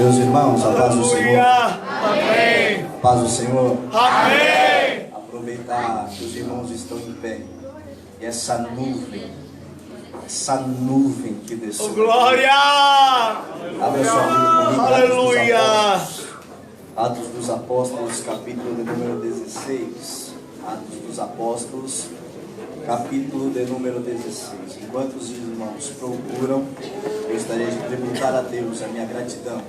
Meus irmãos, a paz do Senhor. Amém. A paz do Senhor. Amém. Aproveitar que os irmãos estão em pé. E essa nuvem que desceu. Oh, glória. Abre a sua Bíblia comigo. Aleluia. Atos dos Apóstolos, capítulo de número 16. Atos dos Apóstolos, capítulo de número 16. Enquanto os irmãos procuram, eu gostaria de tributar a Deus a minha gratidão.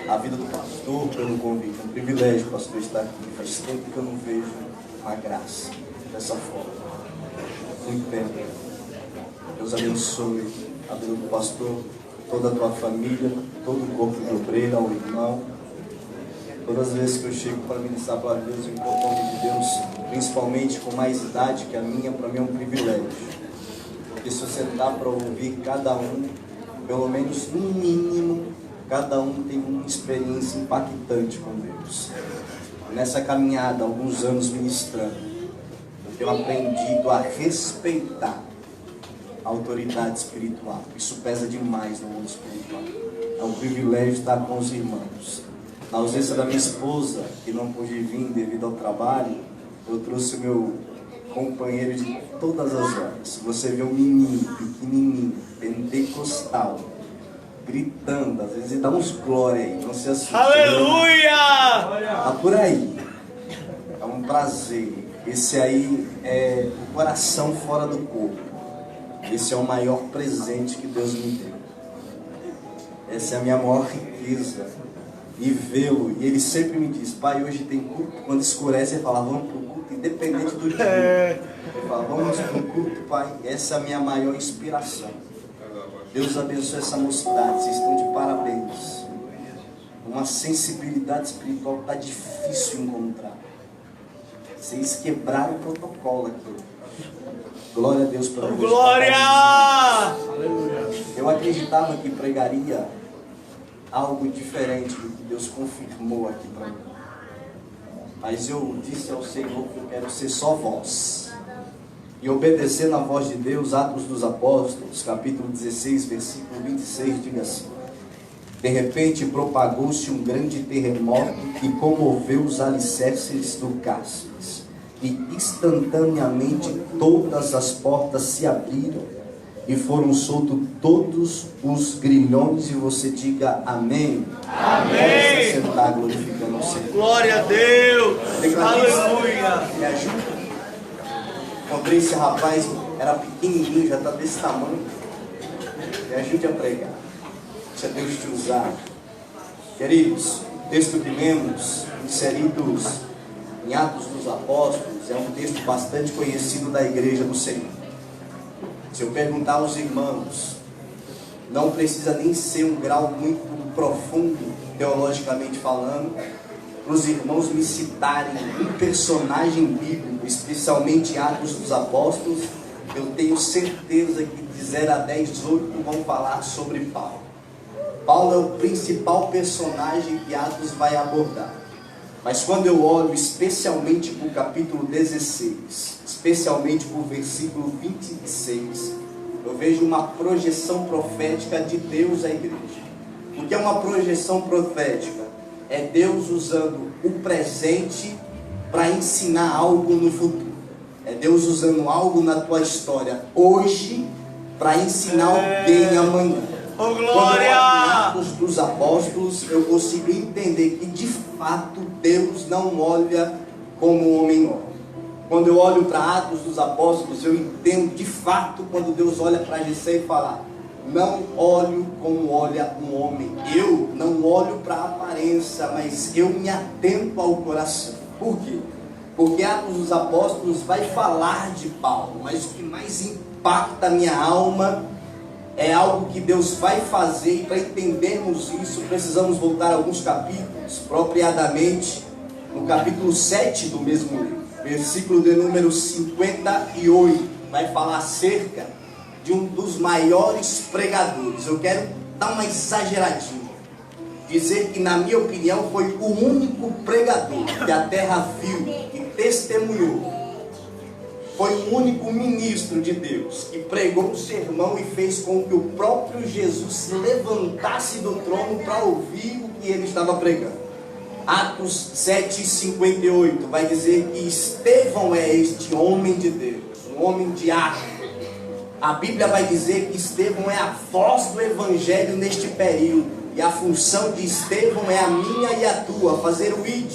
A vida do pastor pelo convite. É um privilégio, pastor, estar aqui. Faz tempo que eu não vejo uma graça dessa forma. Muito bem. Deus abençoe a vida do pastor, toda a tua família, todo o corpo de obreiro, ao irmão. Todas as vezes que eu chego para ministrar para Deus, eu encontro o nome de Deus, principalmente com mais idade que a minha, para mim é um privilégio. Porque se você dá para ouvir cada um, pelo menos no mínimo, cada um tem uma experiência impactante com Deus. Nessa caminhada, alguns anos ministrando, eu tenho aprendido a respeitar a autoridade espiritual. Isso pesa demais no mundo espiritual. É um privilégio estar com os irmãos. Na ausência da minha esposa, que não pude vir devido ao trabalho, eu trouxe o meu companheiro de todas as horas. Você vê um menino, pequenininho, pentecostal, gritando, às vezes ele dá uns glória aí, não se assuste. Aleluia! Tá por aí. É um prazer. Esse aí é o coração fora do corpo. Esse é o maior presente que Deus me deu. Essa é a minha maior riqueza. E vê-lo. E ele sempre me diz: pai, hoje tem culto. Quando escurece, ele fala: vamos para o culto, independente do dia. Ele fala: vamos para o culto, pai. Essa é a minha maior inspiração. Deus abençoe essa mocidade. Vocês estão de parabéns. Uma sensibilidade espiritual que está difícil encontrar. Vocês quebraram o protocolo aqui. Glória a Deus pela vida. Glória! Eu acreditava que pregaria algo diferente do que Deus confirmou aqui para mim. Mas eu disse ao Senhor que eu quero ser só voz. E obedecendo a voz de Deus, Atos dos Apóstolos, capítulo 16, versículo 26, diga assim: de repente propagou-se um grande terremoto que comoveu os alicerces do cárcere. E instantaneamente todas as portas se abriram e foram soltos todos os grilhões. E você diga amém. Amém. Você está glorificando o Senhor. Glória a Deus. Aleluia. Me ajuda. Encontrei esse rapaz, era pequenininho, já está desse tamanho. Me ajude a pregar. Deixa Deus te usar. Queridos, o texto que lemos, inseridos em Atos dos Apóstolos, é um texto bastante conhecido da igreja do Senhor. Se eu perguntar aos irmãos, não precisa nem ser um grau muito profundo, teologicamente falando, para os irmãos me citarem um personagem bíblico, especialmente em Atos dos Apóstolos, eu tenho certeza que de 0 a 10, 8 vão falar sobre Paulo. Paulo é o principal personagem que Atos vai abordar. Mas quando eu olho especialmente para o capítulo 16, especialmente para o versículo 26, eu vejo uma projeção profética de Deus à igreja. O que é uma projeção profética? É Deus usando o presente para ensinar algo no futuro. É Deus usando algo na tua história hoje para ensinar alguém amanhã. Oh, glória! Quando eu olho em Atos dos Apóstolos, eu consigo entender que de fato Deus não olha como um homem olha. Quando eu olho para Atos dos Apóstolos, eu entendo de fato quando Deus olha para Jessé e fala: não olho como olha um homem. Eu não olho para a aparência, mas eu me atento ao coração. Por quê? Porque Atos dos Apóstolos vai falar de Paulo, mas o que mais impacta a minha alma é algo que Deus vai fazer. E para entendermos isso, precisamos voltar a alguns capítulos, propriamente no capítulo 7 do mesmo livro, versículo de número 58, vai falar acerca de um dos maiores pregadores. Eu quero dar uma exageradinha, dizer que, na minha opinião, foi o único pregador que a terra viu, que testemunhou foi o único ministro de Deus que pregou um sermão e fez com que o próprio Jesus se levantasse do trono para ouvir o que ele estava pregando. Atos 7,58 vai dizer que Estevão é este homem de Deus, um homem de arte. A Bíblia vai dizer que Estevão é a voz do Evangelho neste período. E a função de Estevão é a minha e a tua, fazer o id.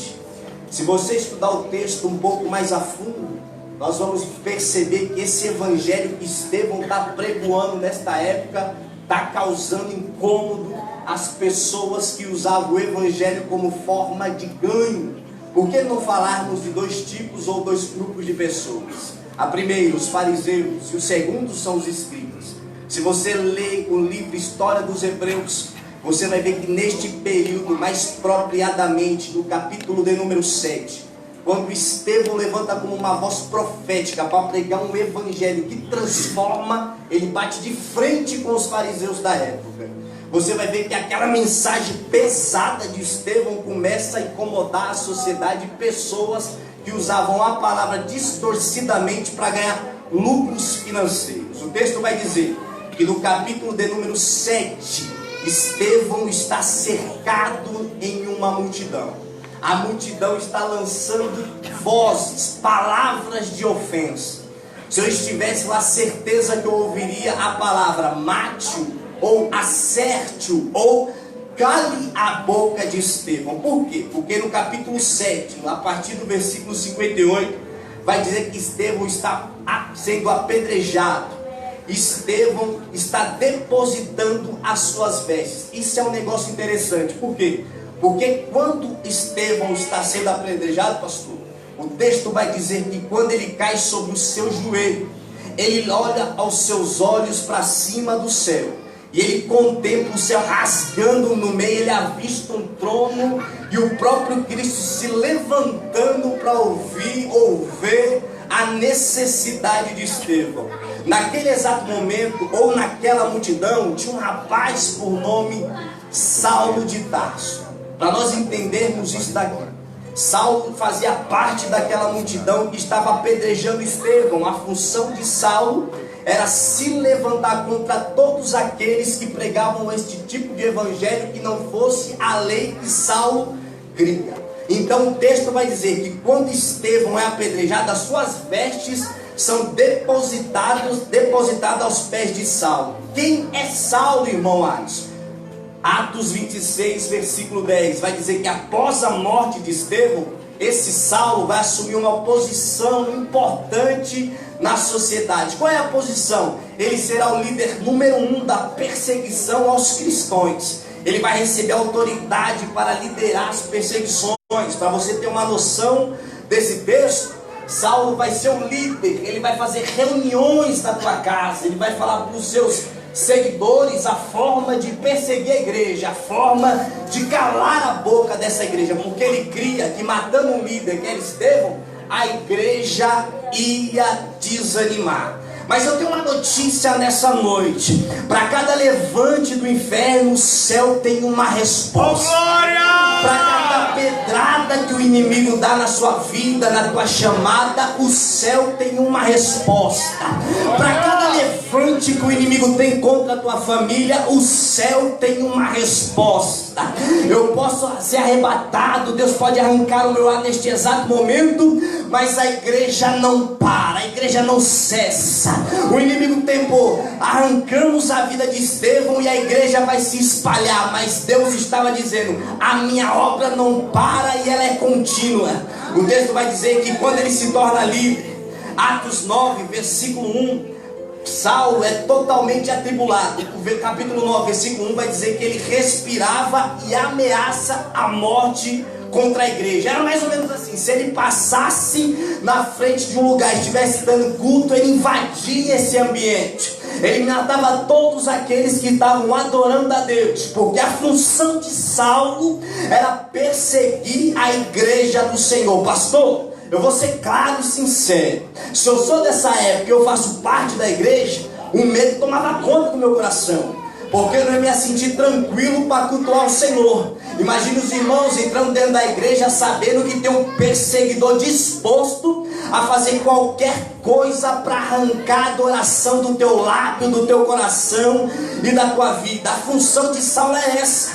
Se você estudar o texto um pouco mais a fundo, nós vamos perceber que esse Evangelho que Estevão está pregoando nesta época está causando incômodo às pessoas que usavam o Evangelho como forma de ganho. Por que não falarmos de dois tipos ou dois grupos de pessoas? A primeira, os fariseus, e o segundo são os escribas. Se você lê o livro História dos Hebreus, você vai ver que neste período, mais propriamente, no capítulo de número 7, quando Estevão levanta como uma voz profética para pregar um evangelho que transforma, ele bate de frente com os fariseus da época. Você vai ver que aquela mensagem pesada de Estevão começa a incomodar a sociedade, pessoas que usavam a palavra distorcidamente para ganhar lucros financeiros. O texto vai dizer que no capítulo de número 7, Estevão está cercado em uma multidão. A multidão está lançando vozes, palavras de ofensa. Se eu estivesse lá, certeza que eu ouviria a palavra mate-o, ou acerte-o, ou cale a boca de Estevão. Por quê? Porque no capítulo 7, a partir do versículo 58, vai dizer que Estevão está sendo apedrejado. Estevão está depositando as suas vestes. Isso é um negócio interessante. Por quê? Porque quando Estevão está sendo apedrejado, pastor, o texto vai dizer que quando ele cai sobre o seu joelho, ele olha aos seus olhos para cima do céu. E ele contempla o céu rasgando no meio, ele avista um trono e o próprio Cristo se levantando para ouvir ou ver a necessidade de Estevão. Naquele exato momento, ou naquela multidão, tinha um rapaz por nome Saulo de Tarso. Para nós entendermos isso daqui, Saulo fazia parte daquela multidão que estava apedrejando Estevão. A função de Saulo era se levantar contra todos aqueles que pregavam este tipo de evangelho que não fosse a lei que Saulo cria. Então o texto vai dizer que quando Estevão é apedrejado, as suas vestes são depositadas aos pés de Saulo. Quem é Saulo, irmão Alisson? Atos 26, versículo 10, vai dizer que após a morte de Estevão, esse Saulo vai assumir uma posição importante na sociedade. Qual é a posição? Ele será o líder número 1 da perseguição aos cristãos. Ele vai receber autoridade para liderar as perseguições. Para você ter uma noção desse texto, Saulo vai ser um líder. Ele vai fazer reuniões na tua casa. Ele vai falar para os seus seguidores a forma de perseguir a igreja, a forma de calar a boca dessa igreja, porque ele cria que matando um líder que era Estevão, a igreja ia desanimar. Mas eu tenho uma notícia nessa noite: para cada levante do inferno, o céu tem uma resposta. Para cada pedrada que o inimigo dá na sua vida, na tua chamada, o céu tem uma resposta. Para cada levante que o inimigo tem contra a tua família, o céu tem uma resposta. Eu posso ser arrebatado, Deus pode arrancar o meu ar neste exato momento, mas a igreja não para, a igreja não cessa. O inimigo tentou, arrancamos a vida de Estevão e a igreja vai se espalhar, mas Deus estava dizendo: a minha obra não para e ela é contínua. O texto vai dizer que quando ele se torna livre, Atos 9, versículo 1, Saulo é totalmente atribulado. O capítulo 9, versículo 1 vai dizer que ele respirava e ameaça a morte contra a igreja. Era mais ou menos assim: se ele passasse na frente de um lugar e estivesse dando culto, ele invadia esse ambiente, ele matava todos aqueles que estavam adorando a Deus, porque a função de Saulo era perseguir a igreja do Senhor. Pastor, eu vou ser claro e sincero: se eu sou dessa época e eu faço parte da igreja, o medo tomava conta do meu coração. porque eu não ia me sentir tranquilo para cultuar o Senhor. Imagine os irmãos entrando dentro da igreja sabendo que tem um perseguidor disposto a fazer qualquer coisa para arrancar a adoração do teu lábio, do teu coração e da tua vida. A função de Saulo é essa: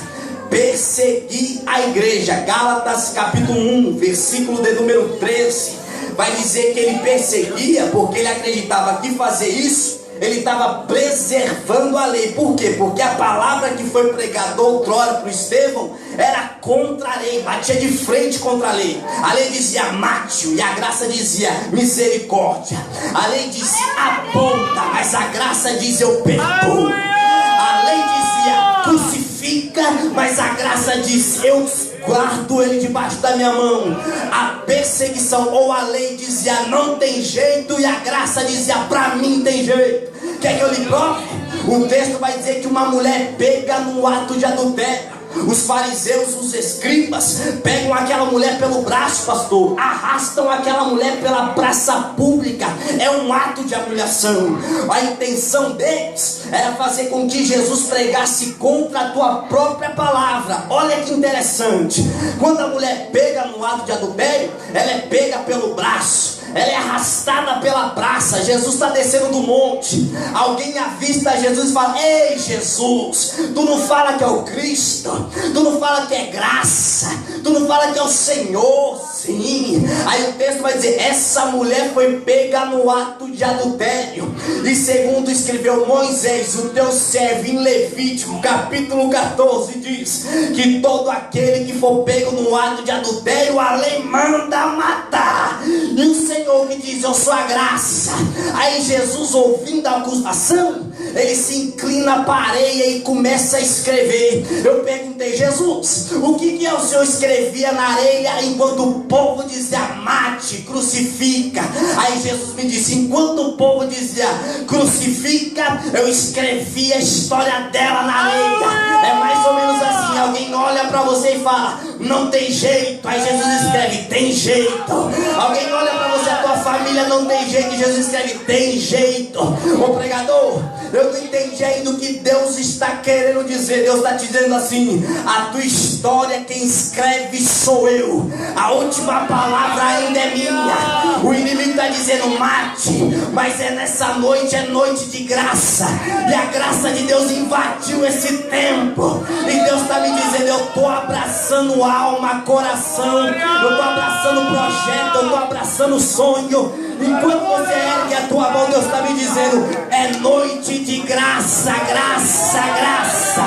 perseguir a igreja. Gálatas capítulo 1, versículo de número 13, vai dizer que ele perseguia porque ele acreditava que fazer isso ele estava preservando a lei. Por quê? Porque a palavra que foi pregada outrora para o Estevão era contra a lei, batia de frente contra a lei. A lei dizia mate-o e a graça dizia misericórdia. A lei dizia aponta, mas a graça diz eu perdoo. A lei dizia crucifica, mas a graça diz eu guardo ele debaixo da minha mão. A perseguição ou a lei dizia não tem jeito, e a graça dizia pra mim tem jeito. Quer que eu lhe prove? O texto vai dizer que uma mulher pega no ato de adultério. Os fariseus, os escribas, pegam aquela mulher pelo braço, pastor, arrastam aquela mulher pela praça pública. É um ato de humilhação. A intenção deles era fazer com que Jesus pregasse contra a tua própria palavra. Olha que interessante. Quando a mulher pega no ato de adultério, ela é pega pelo braço, ela é arrastada pela praça. Jesus está descendo do monte. Alguém avista Jesus e fala: ei Jesus, tu não fala que é o Cristo? Tu não fala que é graça? Tu não fala que é o Senhor? Sim. Aí o texto vai dizer: essa mulher foi pega no ato de adultério. E segundo escreveu Moisés, o teu servo, em Levítico capítulo 14, diz que todo aquele que for pego no ato de adultério, a lei manda matar. E o Senhor que diz: eu sou a graça. Aí Jesus, ouvindo a acusação, ele se inclina para a areia e começa a escrever. Eu perguntei: Jesus, o que o Senhor escrevia na areia enquanto o povo dizia mate, crucifica? Aí Jesus me disse: enquanto o povo dizia crucifica, eu escrevi a história dela na areia. É mais ou menos assim: alguém olha para você e fala não tem jeito, aí Jesus escreve tem jeito. Alguém olha para você, a tua família não tem jeito, e Jesus escreve tem jeito. Ô pregador, eu não entendi ainda o que Deus está querendo dizer. Deus está te dizendo assim: a tua história quem escreve sou eu, a última palavra ainda é minha. O inimigo está dizendo mate, mas nessa noite é noite de graça, e a graça de Deus invadiu esse tempo. E Deus está me dizendo: eu estou abraçando alma, coração, eu estou abraçando projeto, eu estou abraçando sonho. Enquanto você ergue a tua mão, Deus está me dizendo: é noite de graça, graça, graça.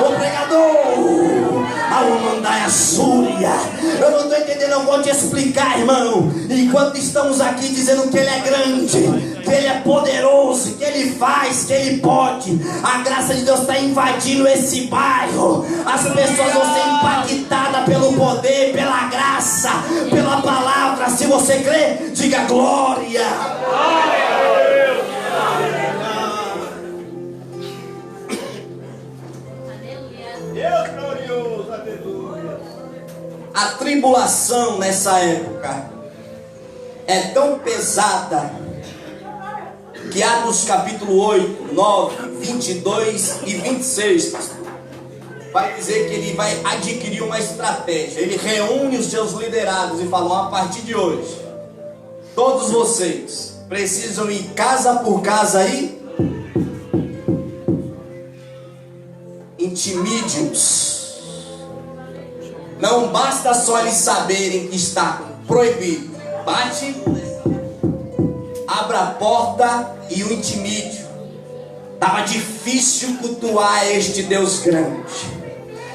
Ô pregador, Almandai a Súria, eu não estou entendendo, eu vou te explicar, irmão. Enquanto estamos aqui dizendo que Ele é grande, que Ele é poderoso, que Ele faz, que Ele pode, a graça de Deus está invadindo esse bairro. As pessoas vão ser impactadas pelo poder, pela graça, pela palavra. Se você crê, diga glória. Glória a Deus. Deus glorioso, aleluia. A tribulação nessa época é tão pesada que Atos capítulo 8, 9, 22 e 26 vai dizer que ele vai adquirir uma estratégia. Ele reúne os seus liderados e fala: a partir de hoje, todos vocês precisam ir casa por casa aí, intimide-os. Não basta só eles saberem que está proibido. Bate, abra a porta e o intimide. Estava difícil cultuar este Deus grande.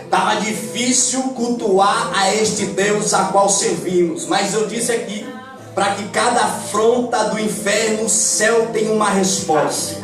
Estava difícil cultuar a este Deus a qual servimos. Mas eu disse aqui, para que cada afronta do inferno, o céu tem uma resposta.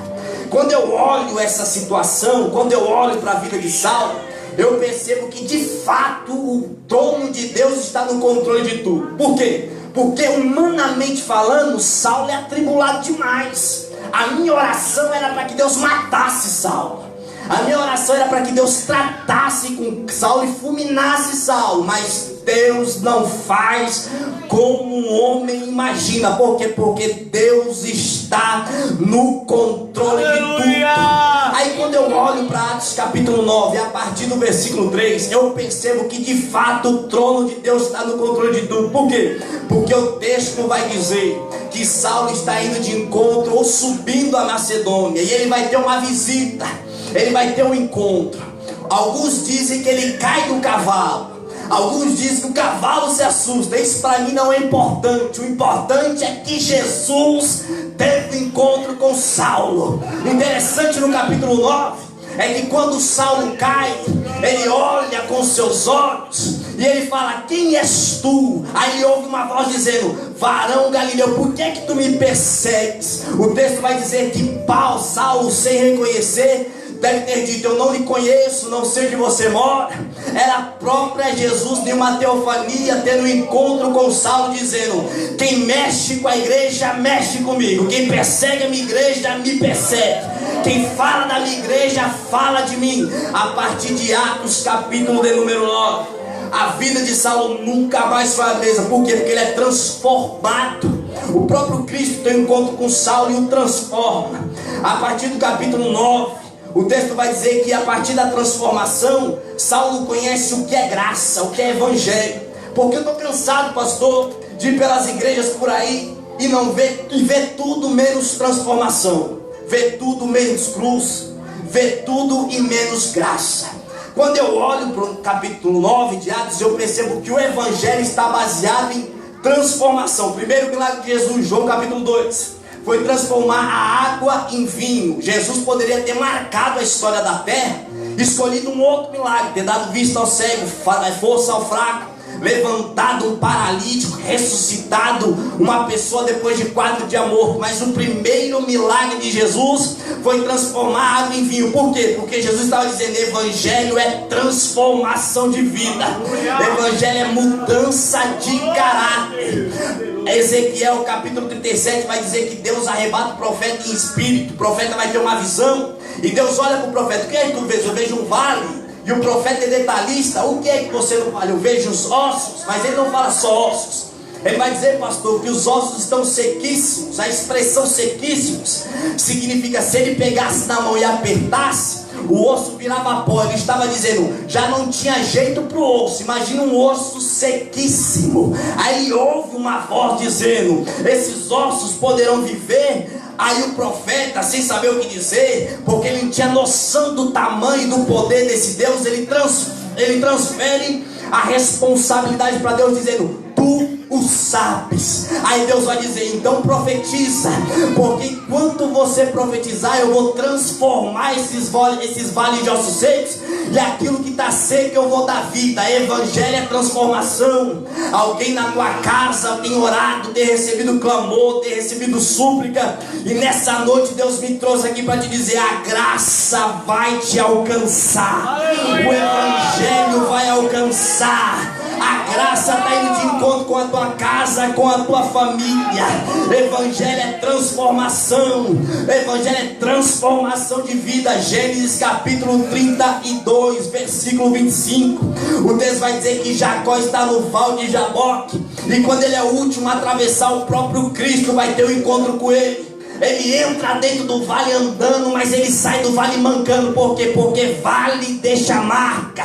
Quando eu olho essa situação, quando eu olho para a vida de Saulo, eu percebo que de fato o trono de Deus está no controle de tudo. Por quê? Porque humanamente falando, Saulo é atribulado demais. A minha oração era para que Deus matasse Saulo. A minha oração era para que Deus tratasse com Saulo e fulminasse Saulo. Mas Deus não faz como um homem imagina. Por quê? Porque Deus está no controle de tudo. Aí quando eu olho para Atos Atos capítulo 9, a partir do versículo 3, eu percebo que de fato o trono de Deus está no controle de tudo. Por quê? Porque o texto vai dizer que Saulo está indo de encontro ou subindo a Macedônia, e ele vai ter uma visita, ele vai ter um encontro. Alguns dizem que ele cai do cavalo, alguns dizem que o cavalo se assusta. Isso para mim não é importante. O importante é que Jesus teve um encontro com Saulo. Interessante no capítulo 9 é que quando Saulo cai, ele olha com seus olhos e ele fala: quem és tu? Aí ele ouve uma voz dizendo: varão Galileu, por que tu me persegues? O texto vai dizer que Saulo, sem reconhecer, deve ter dito: eu não lhe conheço, não sei onde você mora. Era a própria Jesus de uma teofania tendo um encontro com Saulo, dizendo: quem mexe com a igreja, mexe comigo. Quem persegue a minha igreja, me persegue. Quem fala da minha igreja, fala de mim. A partir de Atos capítulo de número 9, a vida de Saulo nunca mais foi a mesma. Por quê? Porque ele é transformado. O próprio Cristo tem um encontro com Saulo e o transforma. A partir do capítulo 9, o texto vai dizer que a partir da transformação, Saulo conhece o que é graça, o que é evangelho. Porque eu estou cansado, pastor, de ir pelas igrejas por aí e não ver, e ver tudo menos transformação, ver tudo menos cruz, ver tudo e menos graça. Quando eu olho para o capítulo 9 de Atos, eu percebo que o evangelho está baseado em transformação. O primeiro milagre de Jesus, João capítulo 2, foi transformar a água em vinho. Jesus poderia ter marcado a história da terra, escolhido um outro milagre, ter dado vista ao cego, força ao fraco, levantado um paralítico, ressuscitado uma pessoa depois de 4 dias morto. Mas o primeiro milagre de Jesus foi transformar água em vinho. Por quê? Porque Jesus estava dizendo: evangelho é transformação de vida, evangelho é mudança de caráter. Ezequiel capítulo 37 vai dizer que Deus arrebata o profeta em espírito. O profeta vai ter uma visão e Deus olha para o profeta: o que é que tu vês? Eu vejo um vale. E o profeta é detalhista: o que é que você não fala? Eu vejo os ossos. Mas ele não fala só ossos. Ele vai dizer, pastor, que os ossos estão sequíssimos. A expressão sequíssimos significa, se ele pegasse na mão e apertasse, o osso virava pó. Ele estava dizendo, já não tinha jeito para o osso. Imagina um osso sequíssimo. Aí ouve uma voz dizendo: esses ossos poderão viver? Aí o profeta, sem saber o que dizer, porque ele não tinha noção do tamanho e do poder desse Deus, ele transfere a responsabilidade para Deus, dizendo: tu o sabes. Aí Deus vai dizer: então profetiza, porque enquanto você profetizar, eu vou transformar esses vales de ossos secos, e aquilo que está seco eu vou dar vida. Evangelho é transformação. Alguém na tua casa tem orado, tem recebido clamor, tem recebido súplica, e nessa noite Deus me trouxe aqui para te dizer: a graça vai te alcançar. Aleluia! O evangelho vai alcançar. A graça está indo de encontro com a tua casa, com a tua família. Evangelho é transformação. Evangelho é transformação de vida. Gênesis capítulo 32, versículo 25. O texto vai dizer que Jacó está no val de Jaboque, e quando ele é o último a atravessar, o próprio Cristo vai ter um encontro com ele. Ele entra dentro do vale andando, mas ele sai do vale mancando. Por quê? Porque vale deixa marca,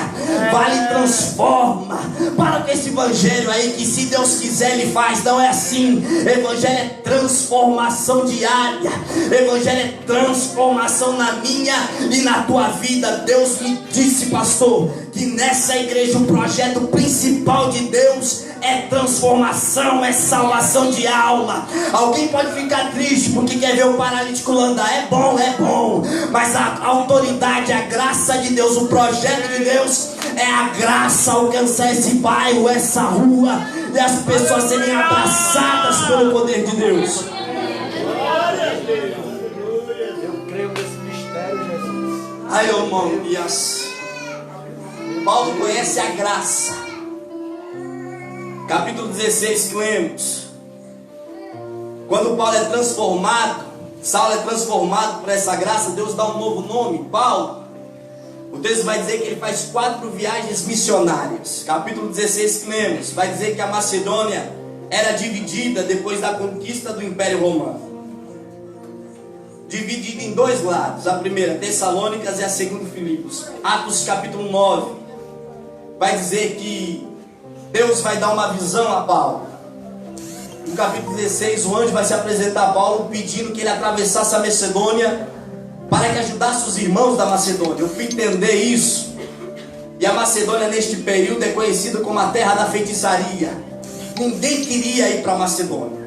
vale transforma. Para com esse evangelho aí, que se Deus quiser ele faz. Não é assim. Evangelho é transformação diária. Evangelho é transformação na minha e na tua vida. Deus me disse, pastor, que nessa igreja o projeto principal de Deus é transformação, é salvação de alma. Alguém pode ficar triste porque quer ver o paralítico andar. É bom, mas a autoridade, a graça de Deus, o projeto de Deus é a graça alcançar esse bairro, essa rua, e as pessoas serem abraçadas pelo poder de Deus. Eu creio nesse mistério, Jesus. Ai, irmão, Paulo conhece a graça. Capítulo 16 que lemos. Quando Paulo é transformado, Saulo é transformado por essa graça, Deus dá um novo nome, Paulo. O texto vai dizer que ele faz 4 viagens missionárias. Capítulo 16 que lemos, vai dizer que a Macedônia era dividida depois da conquista do Império Romano. dividido em dois lados. A primeira, Tessalônicas, e a segunda, Filipos. Atos capítulo 9 vai dizer que Deus vai dar uma visão a Paulo. No capítulo 16, o anjo vai se apresentar a Paulo pedindo que ele atravessasse a Macedônia para que ajudasse os irmãos da Macedônia. Eu fui entender isso. E a Macedônia neste período é conhecida como a terra da feitiçaria. Ninguém queria ir para a Macedônia.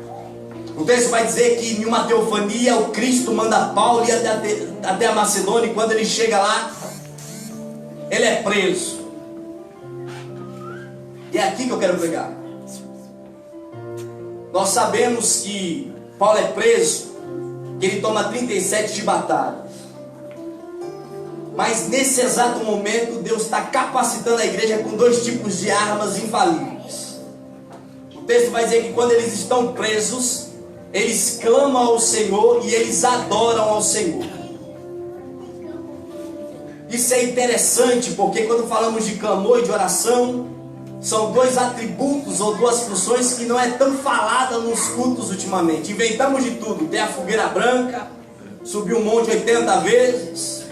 O texto vai dizer que em uma teofania o Cristo manda Paulo ir até a Macedônia, e quando ele chega lá, ele é preso. E é aqui que eu quero pregar. Nós sabemos que Paulo é preso, que ele toma 37 chibatada. Mas nesse exato momento, Deus está capacitando a igreja com dois tipos de armas infalíveis. O texto vai dizer que quando eles estão presos, eles clamam ao Senhor e eles adoram ao Senhor. Isso é interessante, porque quando falamos de clamor e de oração, são dois atributos ou duas funções que não é tão falada nos cultos ultimamente. Inventamos de tudo. Tem a fogueira branca, subiu um monte 80 vezes.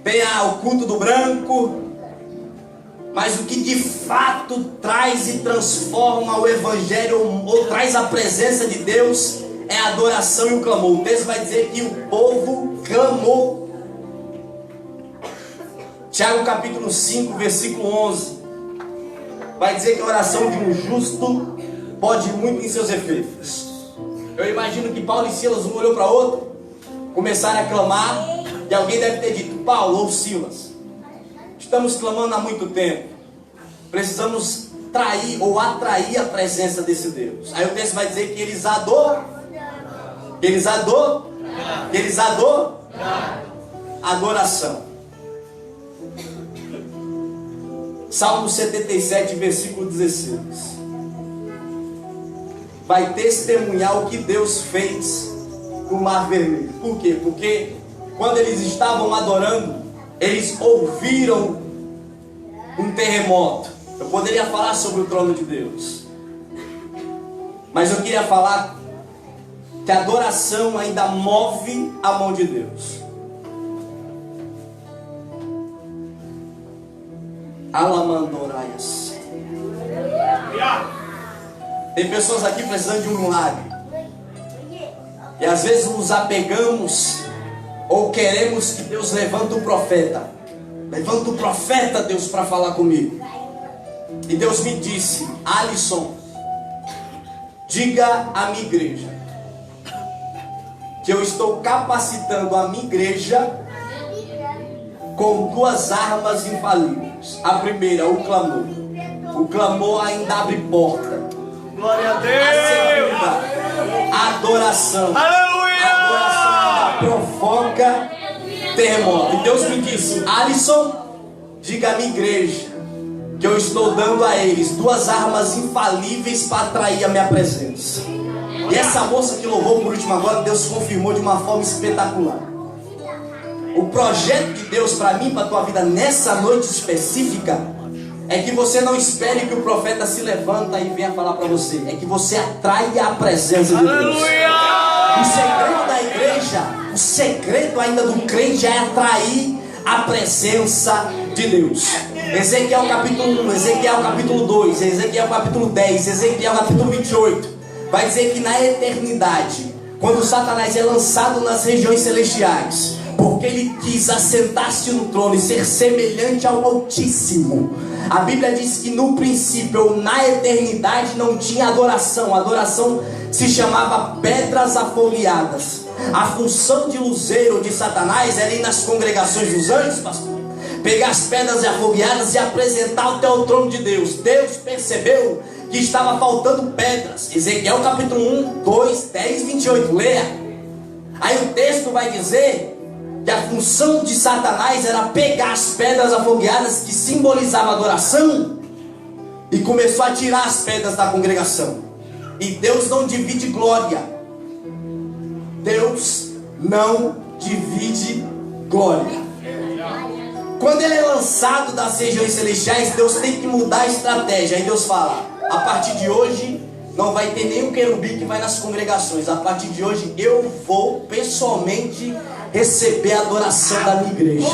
Tem o culto do branco. Mas o que de fato traz e transforma o evangelho, ou traz a presença de Deus, é a adoração e o clamor. O texto vai dizer que o povo clamou. Tiago capítulo 5, versículo 11. Vai dizer que a oração de um justo pode muito em seus efeitos. Eu imagino que Paulo e Silas, um olhou para o outro, começaram a clamar, e alguém deve ter dito: Paulo ou Silas, estamos clamando há muito tempo, precisamos atrair a presença desse Deus. Aí o texto vai dizer que eles adoram. Adoração. Salmo 77, versículo 16. Vai testemunhar o que Deus fez no Mar Vermelho. Por quê? Porque quando eles estavam adorando, eles ouviram um terremoto. Eu poderia falar sobre o trono de Deus, mas eu queria falar que a adoração ainda move a mão de Deus. Alamandoraias. Tem pessoas aqui precisando de um milagre, e às vezes nos apegamos ou queremos que Deus levante o profeta. Levanta o profeta, Deus, para falar comigo. E Deus me disse: Alisson, diga à minha igreja que eu estou capacitando a minha igreja com duas armas infalíveis. A primeira, o clamor. O clamor ainda abre porta. Glória a Deus. A segunda, a adoração. Aleluia. A adoração ainda provoca terremoto. E Deus me disse: Alisson, diga à minha igreja que eu estou dando a eles duas armas infalíveis para atrair a minha presença. E essa moça que louvou por último agora, Deus confirmou de uma forma espetacular. O projeto de Deus para mim, para a tua vida nessa noite específica, é que você não espere que o profeta se levanta e venha falar para você. É que você atraia a presença de Deus. O segredo da igreja, o segredo ainda do crente é atrair a presença de Deus. Ezequiel capítulo 1, Ezequiel capítulo 2, Ezequiel capítulo 10, Ezequiel capítulo 28. Vai dizer que na eternidade, quando Satanás é lançado nas regiões celestiais, porque ele quis assentar-se no trono e ser semelhante ao Altíssimo, a Bíblia diz que no princípio, ou na eternidade, não tinha adoração. A adoração se chamava pedras afogueadas. A função de luzeiro de Satanás era ir nas congregações dos anjos, pastor, pegar as pedras afogueadas e apresentar até o trono de Deus. Deus percebeu que estava faltando pedras. Ezequiel capítulo 1, 2, 10, 28, leia. Aí o texto vai dizer que a função de Satanás era pegar as pedras afogueadas, que simbolizavam a adoração, e começou a tirar as pedras da congregação. E Deus não divide glória. Deus não divide glória. Quando ele é lançado das regiões celestiais, Deus tem que mudar a estratégia. Aí Deus fala: a partir de hoje não vai ter nenhum querubim que vai nas congregações. A partir de hoje eu vou pessoalmente receber a adoração da minha igreja.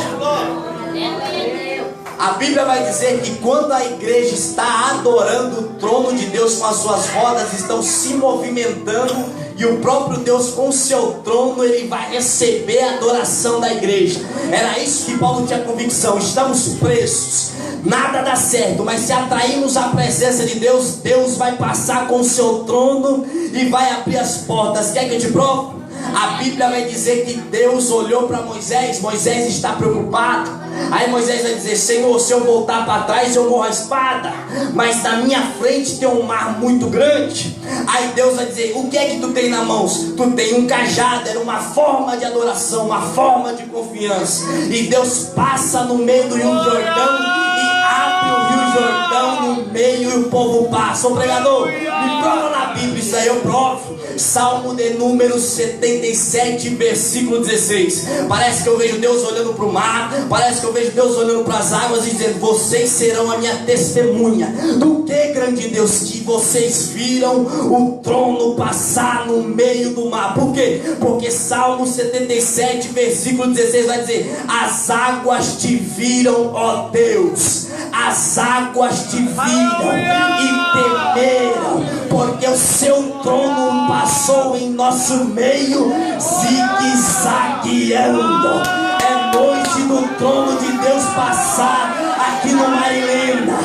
A Bíblia vai dizer que quando a igreja está adorando o trono de Deus com as suas rodas, estão se movimentando, e o próprio Deus com o seu trono, ele vai receber a adoração da igreja. Era isso que Paulo tinha convicção. Estamos presos, nada dá certo, mas se atrairmos a presença de Deus, Deus vai passar com o seu trono e vai abrir as portas. Quer que eu te prove? A Bíblia vai dizer que Deus olhou para Moisés. Moisés está preocupado. Aí Moisés vai dizer: Senhor, se eu voltar para trás eu morro a espada, mas na minha frente tem um mar muito grande. Aí Deus vai dizer: o que é que tu tem na mão? Tu tem um cajado. Era uma forma de adoração, uma forma de confiança. E Deus passa no meio do Rio Jordão e abre o Rio Jordão no meio, e o povo passa. Ô pregador, me prova na Bíblia isso aí. Eu provo. Salmo de número 77, versículo 16. Parece que eu vejo Deus olhando para o mar, parece que eu vejo Deus olhando para as águas e dizendo: vocês serão a minha testemunha. Do que, grande Deus? Que vocês viram o trono passar no meio do mar. Por quê? Porque Salmo 77, versículo 16 vai dizer: as águas te viram, ó Deus. As águas te viram e temeram, porque o seu trono passou em nosso meio, zigue-zagueando. É noite do trono de Deus passar aqui no Marilena.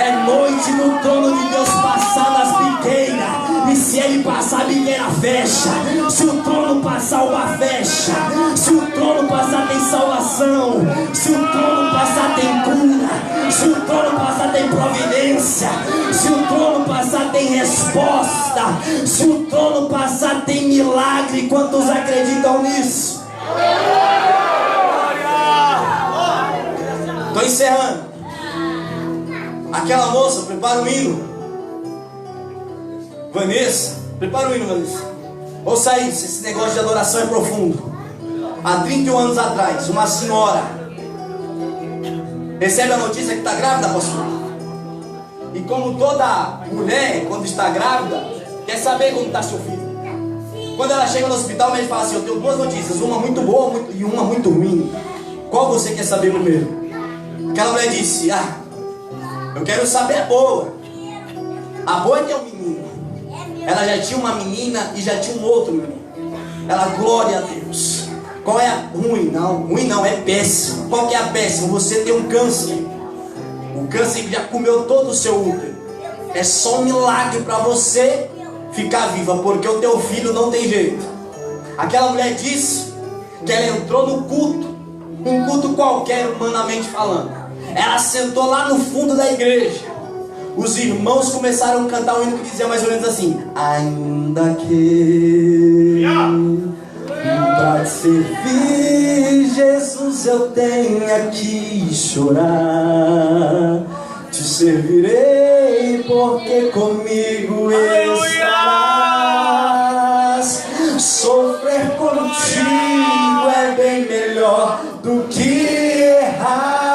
É noite do trono de Deus passar nas biqueiras. E se ele passar, a biqueira fecha. Se o trono passar, uma fecha. Se o trono passar, tem salvação. Se o trono passar, tem cura. Se o trono passar, tem providência. Se o trono passar, tem resposta. Se o trono passar, tem milagre. Quantos acreditam nisso? Estou encerrando. Aquela moça, prepara o hino. Vanessa, prepara o hino, Vanessa. Ouça isso, esse negócio de adoração é profundo. Há 31 anos atrás, uma senhora recebe a notícia que está grávida, pastor. E como toda mulher, quando está grávida, quer saber como está seu filho. Quando ela chega no hospital, o médico fala assim: eu tenho duas notícias, uma muito boa e uma muito ruim. Qual você quer saber primeiro? Aquela mulher disse: eu quero saber a boa. A boa é que é um menino. Ela já tinha uma menina e já tinha um outro menino. Ela, glória a Deus. Qual é a ruim? Não, ruim não, é péssimo. Qual que é a péssima? Você tem um câncer. O câncer que já comeu todo o seu útero. É só um milagre para você ficar viva, porque o teu filho não tem jeito. Aquela mulher disse que ela entrou no culto, um culto qualquer, humanamente falando. Ela sentou lá no fundo da igreja. Os irmãos começaram a cantar um hino que dizia mais ou menos assim: ainda que pra te servir, Jesus, eu tenha que chorar, te servirei porque comigo estarás. Sofrer contigo é bem melhor do que errar.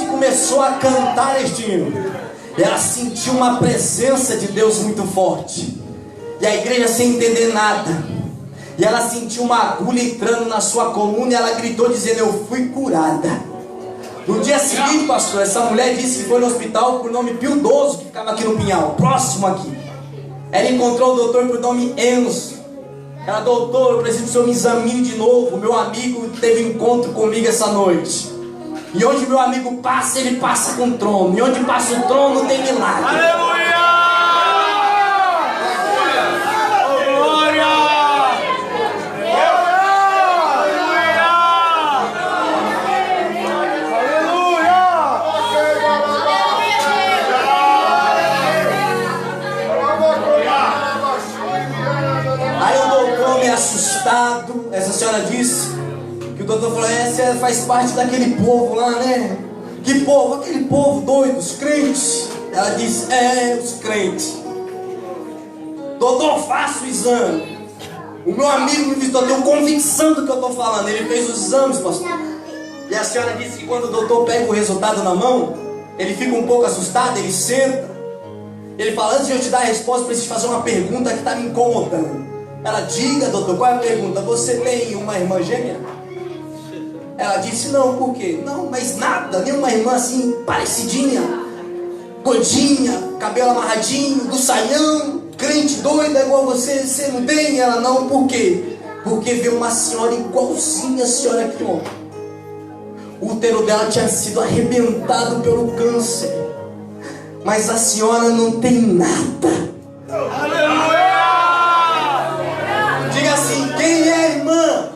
Começou a cantar este hino. Ela sentiu uma presença de Deus muito forte. E a igreja sem entender nada. E ela sentiu uma agulha entrando na sua coluna. E ela gritou dizendo: eu fui curada. No dia seguinte, pastor, essa mulher disse que foi no hospital por nome Pio XII, que ficava aqui no Pinhal, próximo aqui. Ela encontrou o doutor por nome Enzo. Ela: doutor, eu preciso que o senhor me examine de novo. Meu amigo teve encontro comigo essa noite. E onde meu amigo passa, ele passa com o trono. E onde passa o trono, tem milagre. Aleluia! Glória! Aleluia! assustado. Essa senhora disse que o doutor falou: você faz parte daquele povo lá, né? Que povo? Aquele povo doido, os crentes. Ela disse: os crentes. Doutor, faça o exame. O meu amigo me visitou, eu tenho convicção do que eu estou falando. Ele fez os exames, pastor. E a senhora disse que quando o doutor pega o resultado na mão, ele fica um pouco assustado, ele senta. Ele fala: antes de eu te dar a resposta, preciso fazer uma pergunta que está me incomodando. Ela: diga, doutor, qual é a pergunta? Você tem uma irmã gêmea? Ela disse: não, por quê? Não, mas nada, nenhuma irmã assim, parecidinha, gordinha, cabelo amarradinho, do saião, crente doida igual você não tem? Ela: não, por quê? Porque veio uma senhora igualzinha a senhora aqui, ó. O útero dela tinha sido arrebentado pelo câncer, mas a senhora não tem nada. Aleluia! Diga assim: quem é a irmã?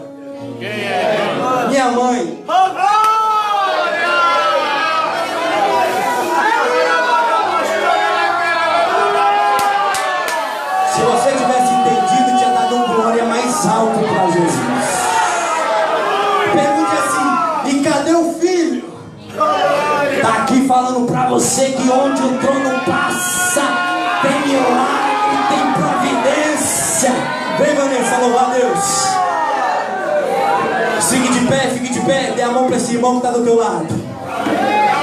Quem é a irmã? Minha mãe. Se você tivesse entendido, tinha dado um glória mais alto para Jesus. Pergunte assim: e cadê o filho? Está aqui falando para você que onde o trono passa, tem milagre, tem providência. Vem, Vanessa, louvar a Deus. Fique de pé, dê a mão para esse irmão que está do teu lado.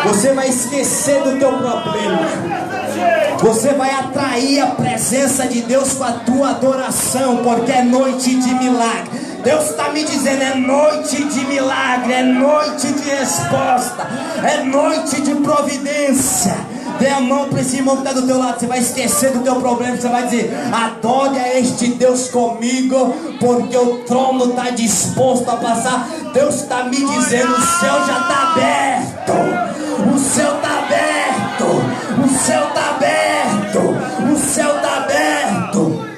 Você vai esquecer do teu problema. Você vai atrair a presença de Deus com a tua adoração, porque é noite de milagre. Deus está me dizendo: é noite de milagre, é noite de resposta, é noite de providência. Dê a mão para esse irmão que está do teu lado. Você vai esquecer do teu problema. Você vai dizer: adore a este Deus comigo, porque o trono está disposto a passar. Deus está me dizendo: o céu já está aberto. O céu está aberto. O céu está aberto. O céu está aberto.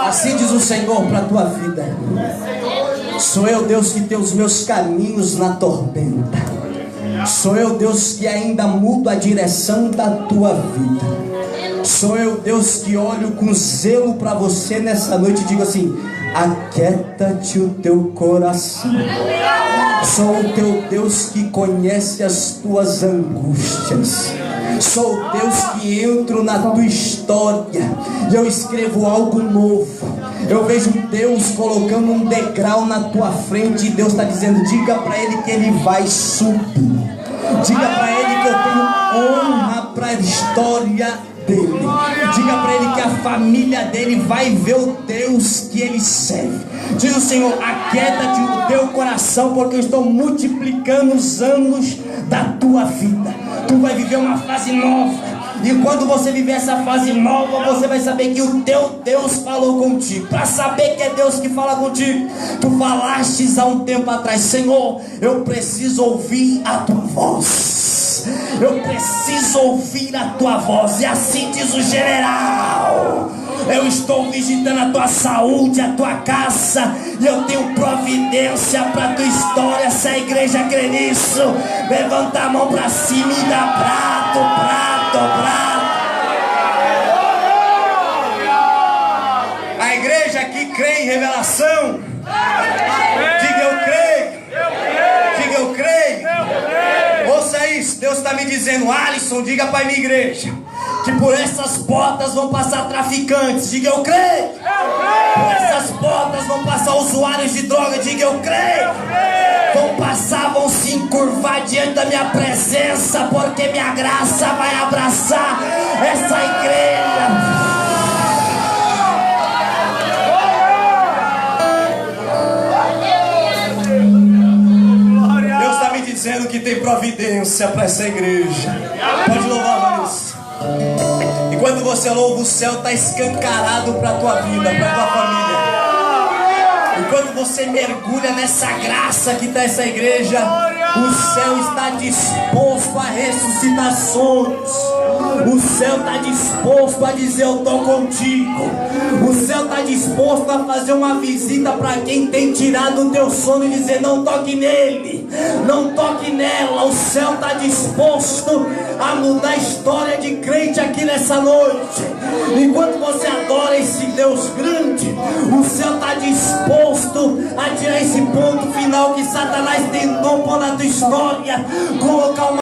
Assim diz o Senhor para a tua vida: sou eu, Deus, que tem os meus caminhos na tormenta. Sou eu, Deus, que ainda mudo a direção da tua vida. Sou eu, Deus, que olho com zelo para você nessa noite e digo assim: aquieta-te o teu coração. Sou o teu Deus que conhece as tuas angústias. Sou o Deus que entro na tua história e eu escrevo algo novo. Eu vejo Deus colocando um degrau na tua frente e Deus está dizendo: diga para ele que ele vai subir. Diga para ele que eu tenho honra para a história dele. Diga para ele que a família dele vai ver o Deus que ele serve. Diz o Senhor: aquieta-te o teu coração, porque eu estou multiplicando os anos da tua vida. Tu vai viver uma fase nova. E quando você viver essa fase nova, você vai saber que o teu Deus falou contigo. Para saber que é Deus que fala contigo, tu falastes há um tempo atrás: Senhor, eu preciso ouvir a tua voz. Eu preciso ouvir a tua voz. E assim diz o general: eu estou visitando a tua saúde, a tua casa, e eu tenho providência para a tua história. Se a igreja crê nisso, levanta a mão para cima e dá prato. A igreja que crê em revelação, diga: eu creio. Diga: eu creio. Ouça isso, Deus está me dizendo: Alisson, diga para a minha igreja que por essas portas vão passar traficantes. Diga: eu creio. Por essas portas vão passar usuários de droga. Diga: eu creio. Vão passar, vão se encurvar diante da minha presença, porque minha graça vai abraçar essa igreja. Deus está me dizendo que tem providência para essa igreja. Pode louvar, Vanessa. E quando você louva, o céu está escancarado para a tua vida, para a tua família. E quando você mergulha nessa graça que está essa igreja, o céu está disposto a ressuscitações. O céu está disposto a dizer: eu estou contigo. O céu está disposto a fazer uma visita para quem tem tirado o teu sono e dizer: não toque nele. noite. Não toque nela. O céu está disposto a mudar a história de crente aqui nessa noite. Enquanto você adora esse Deus grande, o céu está disposto a tirar esse ponto final que Satanás tentou pôr na tua história, colocar uma